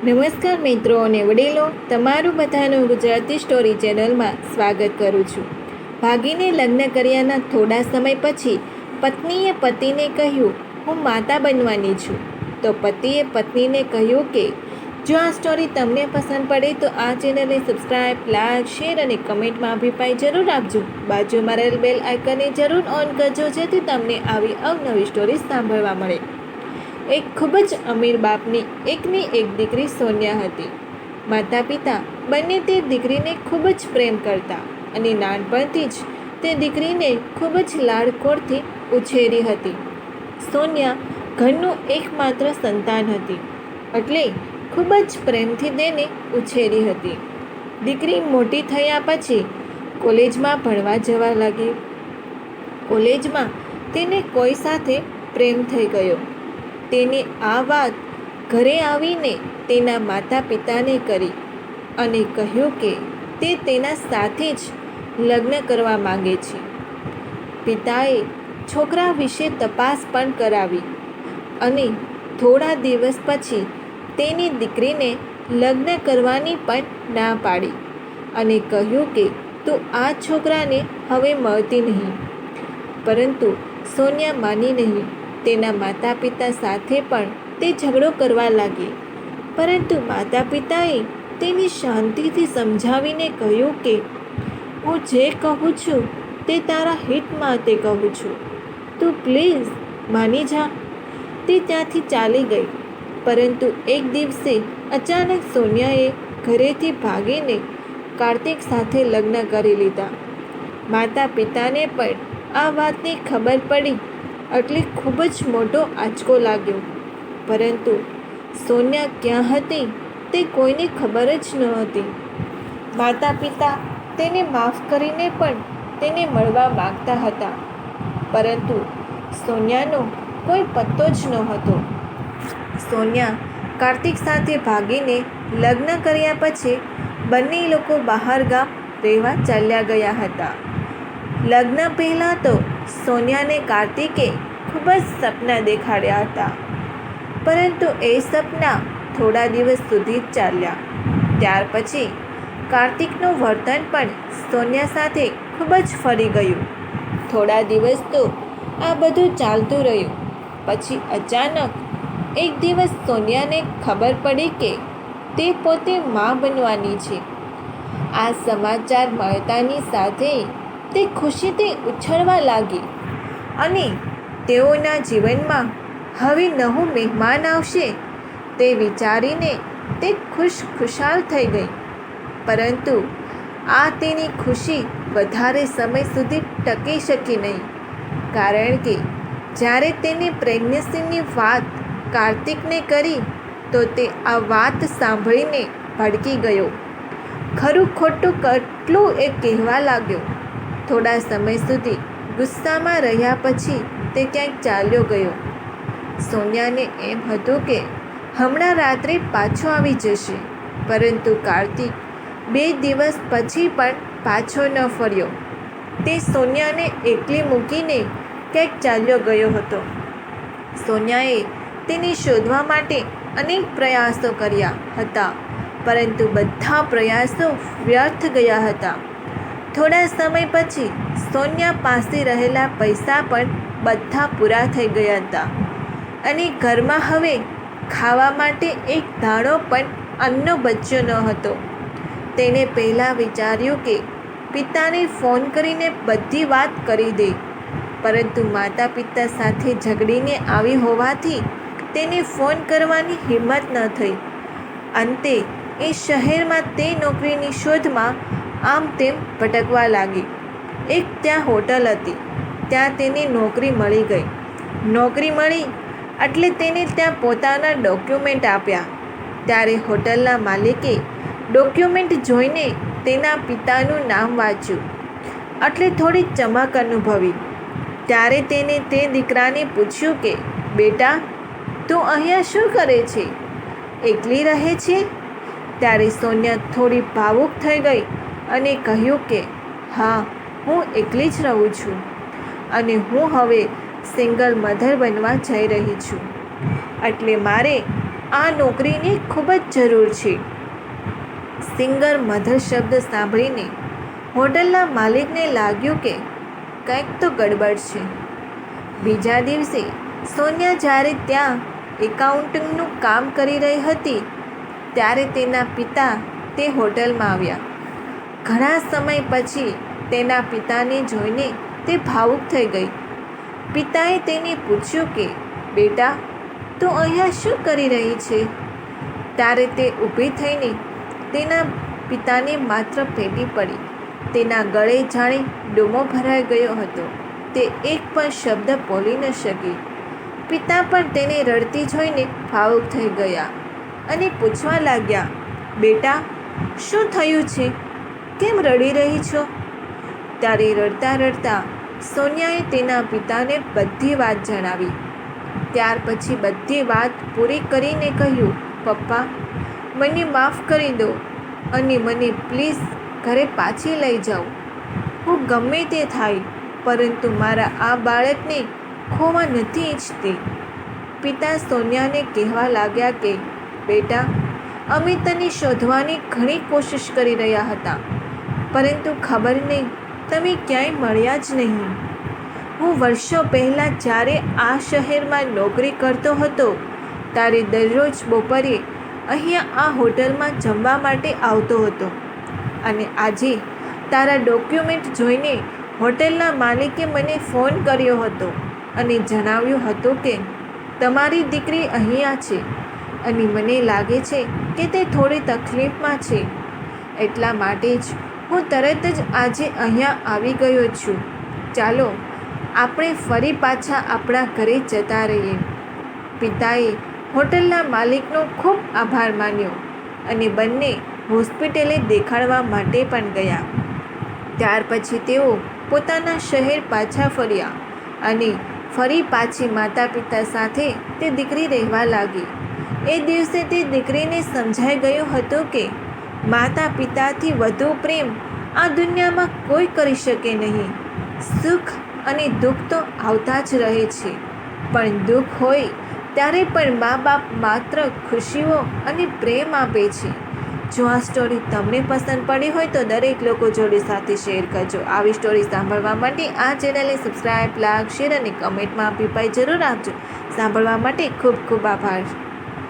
નમસ્કાર મિત્રો અને વડીલો, તમારું બધાનું ગુજરાતી સ્ટોરી ચેનલમાં સ્વાગત કરું છું. ભાગીને લગ્ન કર્યાના થોડા સમય પછી પત્નીએ પતિને કહ્યું, હું માતા બનવાની છું. તો પતિએ પત્નીને કહ્યું કે જો આ સ્ટોરી તમને પસંદ પડે તો આ ચેનલને સબસ્ક્રાઈબ, લાઈક, શેર અને કમેન્ટમાં અભિપ્રાય જરૂર આપજો. બાજુમાં રહેલ બેલ આઇકનને જરૂર ઓન કરજો જેથી તમને આવી અવનવી સ્ટોરી સાંભળવા મળે. એક ખૂબ જ અમીર બાપની એકની એક દીકરી સોનિયા હતી. માતા પિતા બંને તે દીકરીને ખૂબ જ પ્રેમ કરતા અને નાનપણથી જ તે દીકરીને ખૂબ જ લાડકોડથી ઉછેરી હતી. સોનિયા ઘરનું એકમાત્ર સંતાન હતી, એટલે ખૂબ જ પ્રેમથી તેને ઉછેરી હતી. દીકરી મોટી થયા પછી કોલેજમાં ભણવા જવા લાગી. કોલેજમાં તેને કોઈ સાથે પ્રેમ થઈ ગયો. તેની આ વાત ઘરે આવીને તેના માતા પિતાને કરી અને કહ્યું કે તે તેના સાથે જ લગ્ન કરવા માંગે છે. પિતાએ છોકરા વિશે તપાસ પણ કરાવી અને થોડા દિવસ પછી તેની દીકરીને લગ્ન કરવાની પણ ના પાડી અને કહ્યું કે તું આ છોકરાને હવે મળતી નહીં. પરંતુ સોનિયા માની નહીં. તેના માતા પિતા સાથે પણ તે ઝઘડો કરવા લાગી. પરંતુ માતા પિતાએ તેની શાંતિથી સમજાવીને કહ્યું કે હું જે કહું છું તે તારા હિત માટે કહું છું, તું પ્લીઝ માની જા. તે ત્યાંથી ચાલી ગઈ. પરંતુ એક દિવસે અચાનક સોનિયાએ ઘરેથી ભાગીને કાર્તિક સાથે લગ્ન કરી લીધા. માતા પિતાને પણ આ વાતની ખબર પડી એટલે ખૂબ જ મોટો આંચકો લાગ્યો. પરંતુ સોનિયા ક્યાં હતી તે કોઈને ખબર જ ન હતી. માતા પિતા તેને માફ કરીને પણ તેને મળવા માગતા હતા, પરંતુ સોનિયાનો કોઈ પત્તો જ ન હતો. સોનિયા કાર્તિક સાથે ભાગીને લગ્ન કર્યા પછી બંને લોકો બહાર ગામ રહેવા ચાલ્યા ગયા હતા. લગ્ન પહેલાં તો સોનિયાને કાર્તિકે ખૂબ જ સપના દેખાડ્યા હતા, પરંતુ એ સપના થોડા દિવસ સુધી જ ચાલ્યા. ત્યાર પછી કાર્તિકનું વર્તન પણ સોનિયા સાથે ખૂબ જ ફરી ગયું. થોડા દિવસ તો આ બધું ચાલતું રહ્યું. પછી અચાનક એક દિવસ સોનિયાને ખબર પડી કે તે પોતે મા બનવાની છે. આ સમાચાર મળતાની સાથે તે ખુશીથી ઉછળવા લાગી અને તેઓના જીવનમાં હવે નવું મહેમાન આવશે તે વિચારીને તે ખુશાલ થઈ ગઈ. પરંતુ આ તેની ખુશી વધારે સમય સુધી ટકી શકી નહીં, કારણ કે જ્યારે તેને પ્રેગ્નન્સીની વાત કાર્તિકને કરી તો તે આ વાત સાંભળીને ભડકી ગયો. ખરું ખોટું કેટલું એ કહેવા લાગ્યો. થોડા સમય સુધી ગુસ્સામાં રહ્યા પછી તે ક્યાંક ચાલ્યો ગયો. સોનિયાને એમ હતું કે હમણાં રાત્રે પાછો આવી જશે, પરંતુ કાર્તિક 2 દિવસ પછી પણ પાછો ન ફર્યો. તે સોનિયાને એકલી મૂકીને ક્યાંક ચાલ્યો ગયો હતો. સોનિયાએ તેને શોધવા માટે અનેક પ્રયાસો કર્યા હતા, પરંતુ બધા પ્રયાસો વ્યર્થ ગયા હતા. થોડા સમય પછી સોનિયા પાસે રહેલા પૈસા પણ બધા પૂરા થઈ ગયા હતા અને ઘરમાં હવે ખાવા માટે એક દાણો પણ અન્નનો બચ્યો ન હતો. તેણે પહેલાં વિચાર્યું કે પિતાને ફોન કરીને બધી વાત કરી દે, પરંતુ માતા પિતા સાથે ઝઘડીને આવી હોવાથી તેને ફોન કરવાની હિંમત ન થઈ. અંતે એ શહેરમાં તે નોકરીની શોધમાં આમ તેમ ભટકવા લાગી. એક ત્યાં હોટલ હતી, ત્યાં તેને નોકરી મળી ગઈ. નોકરી મળી એટલે તેને ત્યાં પોતાના ડોક્યુમેન્ટ આપ્યા. ત્યારે હોટલના માલિકે ડોક્યુમેન્ટ જોઈને તેના પિતાનું નામ વાંચ્યું એટલે થોડી ચમક અનુભવી. ત્યારે તેને તે દીકરાને પૂછ્યું કે બેટા, તું અહીંયા શું કરે છે? એકલી રહે છે? ત્યારે સોનિયા થોડી ભાવુક થઈ ગઈ અને કહ્યું કે હા, હું એકલી જ રહું છું અને હું હવે સિંગલ મધર બનવા જઈ રહી છું, એટલે મારે આ નોકરીની ખૂબ જ જરૂર છે. સિંગર મધર શબ્દ સાંભળીને હોટલના માલિકને લાગ્યું કે કંઈક તો ગડબડ છે. બીજા દિવસે સોનિયા જ્યારે ત્યાં એકાઉન્ટિંગનું કામ કરી રહી હતી ત્યારે તેના પિતા તે હોટલમાં આવ્યા. ઘણા સમય પછી તેના પિતાને જોઈને તે ભાવુક થઈ ગઈ. પિતાએ તેને પૂછ્યું કે બેટા, તું અહીંયા શું કરી રહી છે? ત્યારે તે ઊભી થઈને તેના પિતાને માત્ર ભેટી પડી. તેના ગળે જાણે ડૂમો ભરાઈ ગયો હતો. તે એક પણ શબ્દ બોલી ન શકી. પિતા પણ તેને રડતી જોઈને ભાવુક થઈ ગયા અને પૂછવા લાગ્યા, બેટા, શું થયું છે? કેમ રડી રહી છો? ત્યારે રડતા રડતા સોનિયાએ તેના પિતાને બધી વાત જણાવી. ત્યાર પછી બધી વાત પૂરી કરીને કહ્યું, પપ્પા, મને માફ કરી દો અને મને પ્લીઝ ઘરે પાછી લઈ જાઓ. હું ગમે તે થાય, પરંતુ મારા આ બાળકને ખોવા નથી ઈચ્છતી. પિતા સોનિયાને કહેવા લાગ્યા કે બેટા, અમે તને શોધવાની ઘણી કોશિશ કરી રહ્યા હતા, પરંતુ ખબર નહીં તમે ક્યાંય મળ્યા જ નહીં. હું વર્ષો પહેલાં જ્યારે આ શહેરમાં નોકરી કરતો હતો ત્યારે દરરોજ બપોરે અહીંયા આ હોટલમાં જમવા માટે આવતો હતો અને આજે તારા ડોક્યુમેન્ટ જોઈને હોટલના માલિકે મને ફોન કર્યો હતો અને જણાવ્યું હતું કે તમારી દીકરી અહીંયા છે અને મને લાગે છે કે તે થોડી તકલીફમાં છે. એટલા માટે જ હું તરત જ આજે અહીંયા આવી ગયો છું. ચાલો આપણે ફરી પાછા આપણા ઘરે જતા રહીએ. પિતાએ હોટલના માલિકનો ખૂબ આભાર માન્યો અને બંને હોસ્પિટલે દેખાડવા માટે પણ ગયા. ત્યાર પછી તેઓ પોતાના શહેર પાછા ફર્યા અને ફરી પાછી માતા પિતા સાથે તે દીકરી રહેવા લાગી. એ દિવસે તે દીકરીને સમજાઈ ગયું હતું કે માતા પિતાથી વધુ પ્રેમ આ દુનિયામાં કોઈ કરી શકે નહીં. સુખ અને દુઃખ તો આવતા જ રહે છે, પણ દુઃખ હોય ત્યારે પણ મા બાપ માત્ર ખુશીઓ અને પ્રેમ આપે છે. જો આ સ્ટોરી તમને પસંદ પડી હોય તો દરેક લોકો જોડે સાથે શેર કરજો. આવી સ્ટોરી સાંભળવા માટે આ ચેનલને સબસ્ક્રાઈબ, લાઈક, શેર અને કમેન્ટમાં અભિપ્રાય જરૂર આપજો. સાંભળવા માટે ખૂબ ખૂબ આભાર.